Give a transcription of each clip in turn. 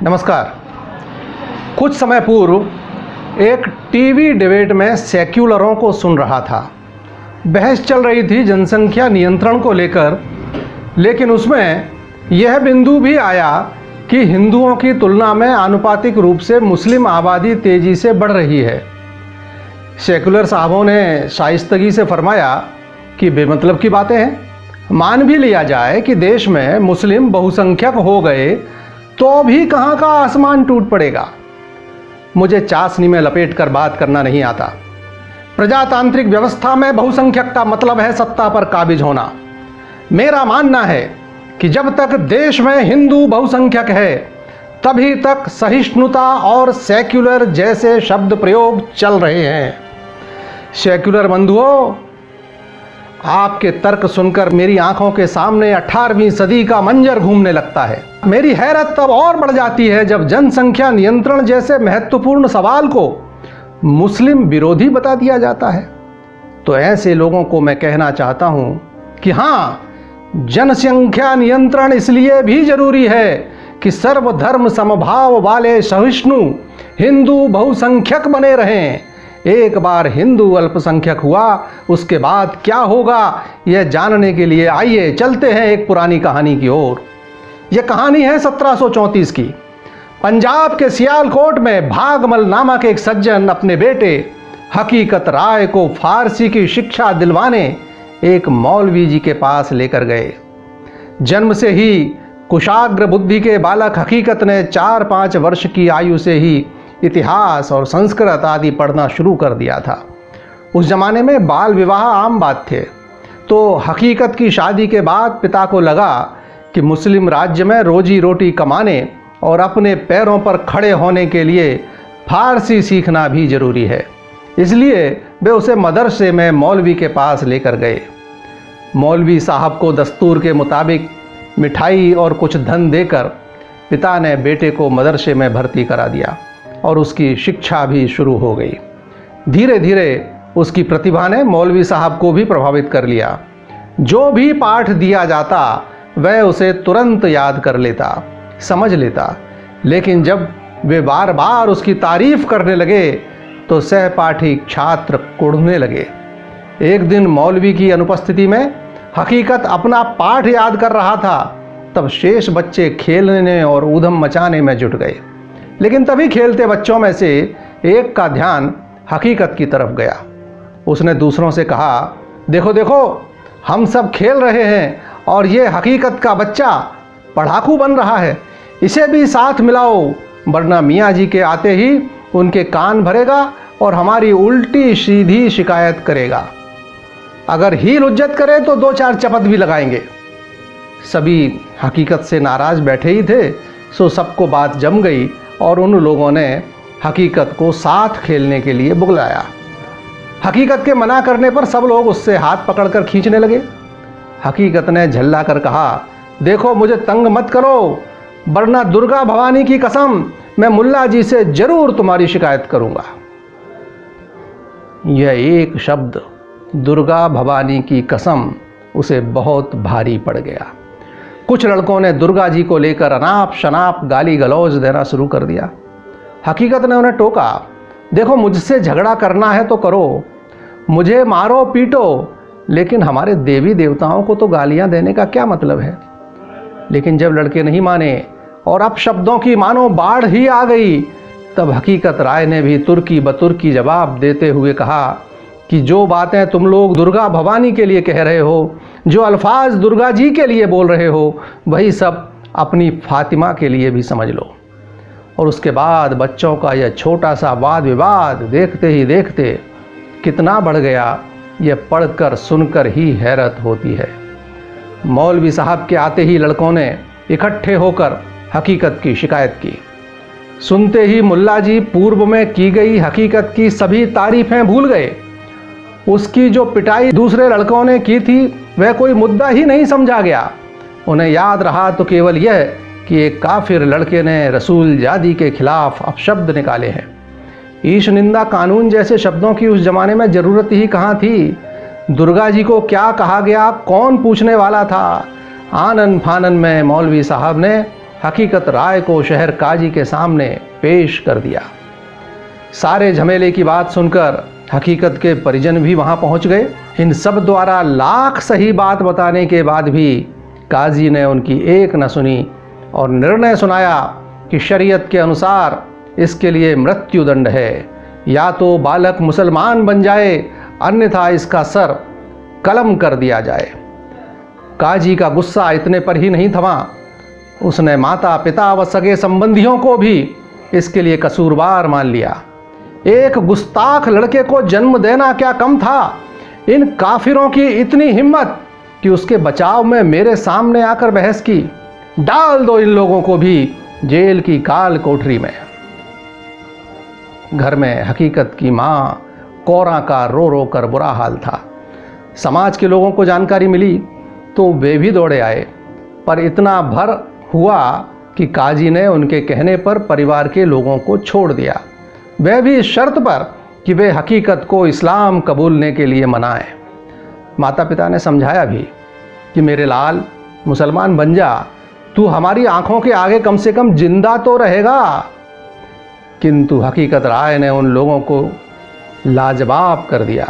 नमस्कार। कुछ समय पूर्व एक टीवी डिबेट में सेक्युलरों को सुन रहा था। बहस चल रही थी जनसंख्या नियंत्रण को लेकर, लेकिन उसमें यह बिंदु भी आया कि हिंदुओं की तुलना में आनुपातिक रूप से मुस्लिम आबादी तेज़ी से बढ़ रही है। सेक्युलर साहबों ने शाइस्तगी से फरमाया कि बेमतलब की बातें हैं। मान भी लिया जाए कि देश में मुस्लिम बहुसंख्यक हो गए तो भी कहाँ का आसमान टूट पड़ेगा। मुझे चाशनी में लपेट कर बात करना नहीं आता। प्रजातांत्रिक व्यवस्था में बहुसंख्यक का मतलब है सत्ता पर काबिज होना। मेरा मानना है कि जब तक देश में हिंदू बहुसंख्यक है तभी तक सहिष्णुता और सेक्युलर जैसे शब्द प्रयोग चल रहे हैं। सेक्युलर बंधुओं, आपके तर्क सुनकर मेरी आंखों के सामने 18वीं सदी का मंजर घूमने लगता है। मेरी हैरत तब और बढ़ जाती है जब जनसंख्या नियंत्रण जैसे महत्वपूर्ण सवाल को मुस्लिम विरोधी बता दिया जाता है। तो ऐसे लोगों को मैं कहना चाहता हूं कि हाँ, जनसंख्या नियंत्रण इसलिए भी जरूरी है कि सर्वधर्म समभाव वाले सहिष्णु हिंदू बहुसंख्यक बने रहें। एक बार हिंदू अल्पसंख्यक हुआ, उसके बाद क्या होगा यह जानने के लिए आइए चलते हैं एक पुरानी कहानी की ओर। यह कहानी है 1734 की। पंजाब के सियालकोट में भागमल नामक एक सज्जन अपने बेटे हकीकत राय को फारसी की शिक्षा दिलवाने एक मौलवी जी के पास लेकर गए। जन्म से ही कुशाग्र बुद्धि के बालक हकीकत ने 4-5 वर्ष की आयु से ही इतिहास और संस्कृत आदि पढ़ना शुरू कर दिया था। उस जमाने में बाल विवाह आम बात थे। तो हकीकत की शादी के बाद पिता को लगा कि मुस्लिम राज्य में रोजी रोटी कमाने और अपने पैरों पर खड़े होने के लिए फारसी सीखना भी जरूरी है। इसलिए वे उसे मदरसे में मौलवी के पास लेकर गए। मौलवी साहब को दस्तूर के मुताबिक मिठाई और कुछ धन देकर पिता ने बेटे को मदरसे में भर्ती करा दिया और उसकी शिक्षा भी शुरू हो गई। धीरे धीरे उसकी प्रतिभा ने मौलवी साहब को भी प्रभावित कर लिया। जो भी पाठ दिया जाता वह उसे तुरंत याद कर लेता, समझ लेता। लेकिन जब वे बार बार उसकी तारीफ करने लगे तो सहपाठी छात्र कुढ़ने लगे। एक दिन मौलवी की अनुपस्थिति में हकीकत अपना पाठ याद कर रहा था, तब शेष बच्चे खेलने और ऊधम मचाने में जुट गए। लेकिन तभी खेलते बच्चों में से एक का ध्यान हकीकत की तरफ गया। उसने दूसरों से कहा, देखो देखो, हम सब खेल रहे हैं और ये हकीकत का बच्चा पढ़ाकू बन रहा है। इसे भी साथ मिलाओ, वरना मियाँ जी के आते ही उनके कान भरेगा और हमारी उल्टी सीधी शिकायत करेगा। अगर हील हुज्जत करे तो 2-4 चपत भी लगाएंगे। सभी हकीकत से नाराज बैठे ही थे, सो सबको बात जम गई और उन लोगों ने हकीकत को साथ खेलने के लिए बुलाया। हकीकत के मना करने पर सब लोग उससे हाथ पकड़कर खींचने लगे। हकीकत ने झल्ला कर कहा, देखो मुझे तंग मत करो, वरना दुर्गा भवानी की कसम मैं मुल्ला जी से जरूर तुम्हारी शिकायत करूंगा। यह एक शब्द दुर्गा भवानी की कसम उसे बहुत भारी पड़ गया। कुछ लड़कों ने दुर्गा जी को लेकर अनाप शनाप गाली गलौज देना शुरू कर दिया। हकीकत ने उन्हें टोका, देखो मुझसे झगड़ा करना है तो करो, मुझे मारो पीटो, लेकिन हमारे देवी देवताओं को तो गालियां देने का क्या मतलब है। लेकिन जब लड़के नहीं माने और अब शब्दों की मानो बाढ़ ही आ गई, तब हकीकत राय ने भी तुर्की बतुर्की जवाब देते हुए कहा कि जो बातें तुम लोग दुर्गा भवानी के लिए कह रहे हो, जो अल्फाज दुर्गा जी के लिए बोल रहे हो, वही सब अपनी फातिमा के लिए भी समझ लो। और उसके बाद बच्चों का यह छोटा सा वाद विवाद देखते ही देखते कितना बढ़ गया, यह पढ़कर सुनकर ही हैरत होती है। मौलवी साहब के आते ही लड़कों ने इकट्ठे होकर हकीकत की शिकायत की। सुनते ही मुल्ला जी पूर्व में की गई हकीकत की सभी तारीफें भूल गए। उसकी जो पिटाई दूसरे लड़कों ने की थी वह कोई मुद्दा ही नहीं समझा गया। उन्हें याद रहा तो केवल यह कि एक काफिर लड़के ने रसूल जादी के खिलाफ अपशब्द निकाले हैं। ईश निंदा कानून जैसे शब्दों की उस जमाने में ज़रूरत ही कहाँ थी। दुर्गा जी को क्या कहा गया, कौन पूछने वाला था। आनन फानन में मौलवी साहब ने हकीकत राय को शहर काजी के सामने पेश कर दिया। सारे झमेले की बात सुनकर हकीकत के परिजन भी वहां पहुंच गए। इन सब द्वारा लाख सही बात बताने के बाद भी काजी ने उनकी एक न सुनी और निर्णय सुनाया कि शरीयत के अनुसार इसके लिए मृत्युदंड है, या तो बालक मुसलमान बन जाए अन्यथा इसका सर कलम कर दिया जाए। काजी का गुस्सा इतने पर ही नहीं थमा, उसने माता पिता व सगे संबंधियों को भी इसके लिए कसूरवार मान लिया। एक गुस्ताख लड़के को जन्म देना क्या कम था। इन काफिरों की इतनी हिम्मत कि उसके बचाव में मेरे सामने आकर बहस की। डाल दो इन लोगों को भी जेल की काल कोठरी में। घर में हकीकत की मां कोरा का रो रो कर बुरा हाल था। समाज के लोगों को जानकारी मिली तो वे भी दौड़े आए, पर इतना भर हुआ कि काजी ने उनके कहने पर परिवार के लोगों को छोड़ दिया, वह भी इस शर्त पर कि वे हकीकत को इस्लाम कबूलने के लिए मनाएं। माता पिता ने समझाया भी कि मेरे लाल मुसलमान बन जा, तू हमारी आंखों के आगे कम से कम जिंदा तो रहेगा। किंतु हकीकत राय ने उन लोगों को लाजवाब कर दिया।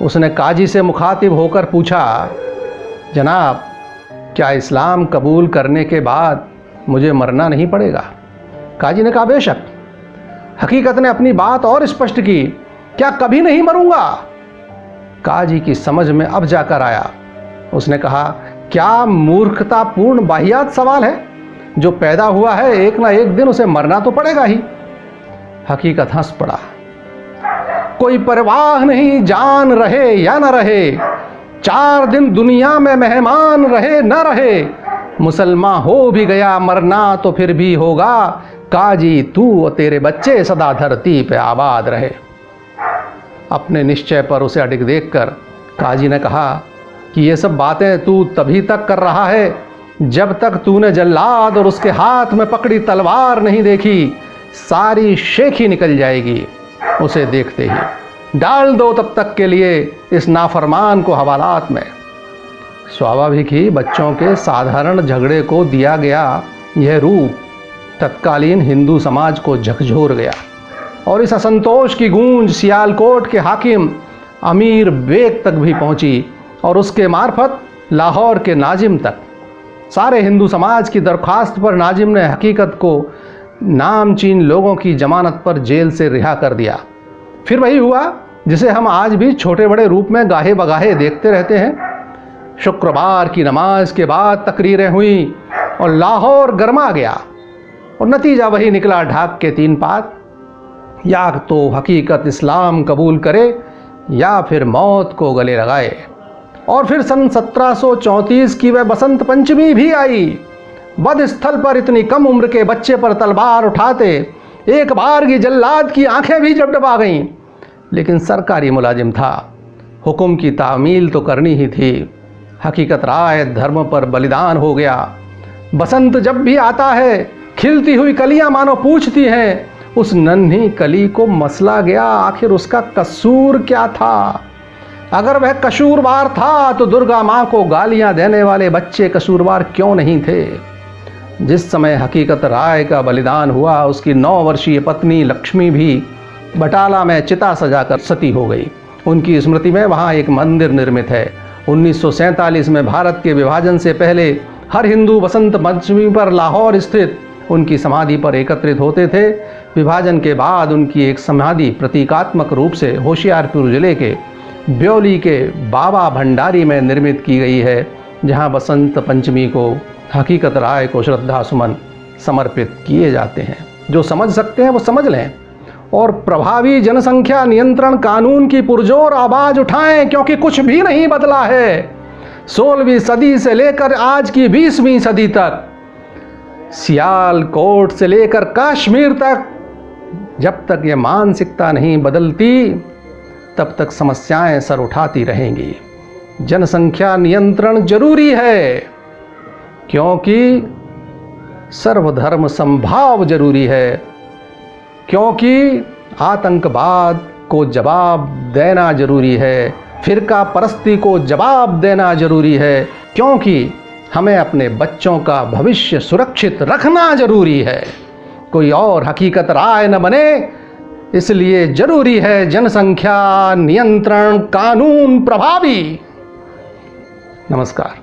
उसने काजी से मुखातिब होकर पूछा, जनाब क्या इस्लाम कबूल करने के बाद मुझे मरना नहीं पड़ेगा? काजी ने कहा, बेशक। हकीकत ने अपनी बात और स्पष्ट की, क्या कभी नहीं मरूंगा? काजी की समझ में अब जाकर आया। उसने कहा, क्या मूर्खतापूर्ण बाहियात सवाल है? जो पैदा हुआ है एक ना एक दिन उसे मरना तो पड़ेगा ही। हकीकत हंस पड़ा। कोई परवाह नहीं जान रहे या न रहे, 4 दिन दुनिया में मेहमान रहे न रहे, मुसलमान हो भी गया मरना तो फिर भी होगा, काजी तू और तेरे बच्चे सदा धरती पे आबाद रहे। अपने निश्चय पर उसे अडिग देखकर काजी ने कहा कि ये सब बातें तू तभी तक कर रहा है जब तक तूने जल्लाद और उसके हाथ में पकड़ी तलवार नहीं देखी। सारी शेखी निकल जाएगी उसे देखते ही। डाल दो तब तक के लिए इस नाफरमान को हवालात में। स्वाभाविक ही बच्चों के साधारण झगड़े को दिया गया यह रूप तत्कालीन हिंदू समाज को झकझोर गया और इस असंतोष की गूंज सियालकोट के हाकिम अमीर बेग तक भी पहुंची और उसके मार्फत लाहौर के नाजिम तक। सारे हिंदू समाज की दरख्वास्त पर नाजिम ने हकीकत को नामचीन लोगों की जमानत पर जेल से रिहा कर दिया। फिर वही हुआ जिसे हम आज भी छोटे बड़े रूप में गाहे बगाहे देखते रहते हैं। शुक्रवार की नमाज के बाद तकरीरें हुई और लाहौर गरमा गया और नतीजा वही निकला, ढाक के 3 पात। या तो हकीकत इस्लाम कबूल करे या फिर मौत को गले लगाए। और फिर सन 1734 की वह बसंत पंचमी भी आई। वध स्थल पर इतनी कम उम्र के बच्चे पर तलवार उठाते एक बार की जल्लाद की आंखें भी डबडबा गईं। लेकिन सरकारी मुलाजिम था, हुक्म की तामील तो करनी ही थी। हकीकत राय धर्म पर बलिदान हो गया। बसंत जब भी आता है खिलती हुई कलियां मानो पूछती हैं, उस नन्ही कली को मसला गया आखिर उसका कसूर क्या था। अगर वह कसूरवार था तो दुर्गा माँ को गालियां देने वाले बच्चे कसूरवार क्यों नहीं थे? जिस समय हकीकत राय का बलिदान हुआ उसकी 9 वर्षीय पत्नी लक्ष्मी भी बटाला में चिता सजाकर सती हो गई। उनकी स्मृति में वहाँ एक मंदिर निर्मित है। 1947 में भारत के विभाजन से पहले हर हिंदू बसंत पंचमी पर लाहौर स्थित उनकी समाधि पर एकत्रित होते थे। विभाजन के बाद उनकी एक समाधि प्रतीकात्मक रूप से होशियारपुर जिले के ब्योली के बाबा भंडारी में निर्मित की गई है, जहां बसंत पंचमी को हकीकत राय को श्रद्धा सुमन समर्पित किए जाते हैं। जो समझ सकते हैं वो समझ लें और प्रभावी जनसंख्या नियंत्रण कानून की पुरजोर आवाज उठाएं, क्योंकि कुछ भी नहीं बदला है। 16वीं सदी से लेकर आज की 20वीं सदी तक, सियालकोट से लेकर कश्मीर तक, जब तक ये मानसिकता नहीं बदलती तब तक समस्याएं सर उठाती रहेंगी। जनसंख्या नियंत्रण जरूरी है, क्योंकि सर्वधर्म समभाव जरूरी है, क्योंकि आतंकवाद को जवाब देना जरूरी है, फिरका परस्ती को जवाब देना जरूरी है, क्योंकि हमें अपने बच्चों का भविष्य सुरक्षित रखना जरूरी है। कोई और हकीकत राय न बने, इसलिए जरूरी है जनसंख्या नियंत्रण कानून प्रभावी। नमस्कार।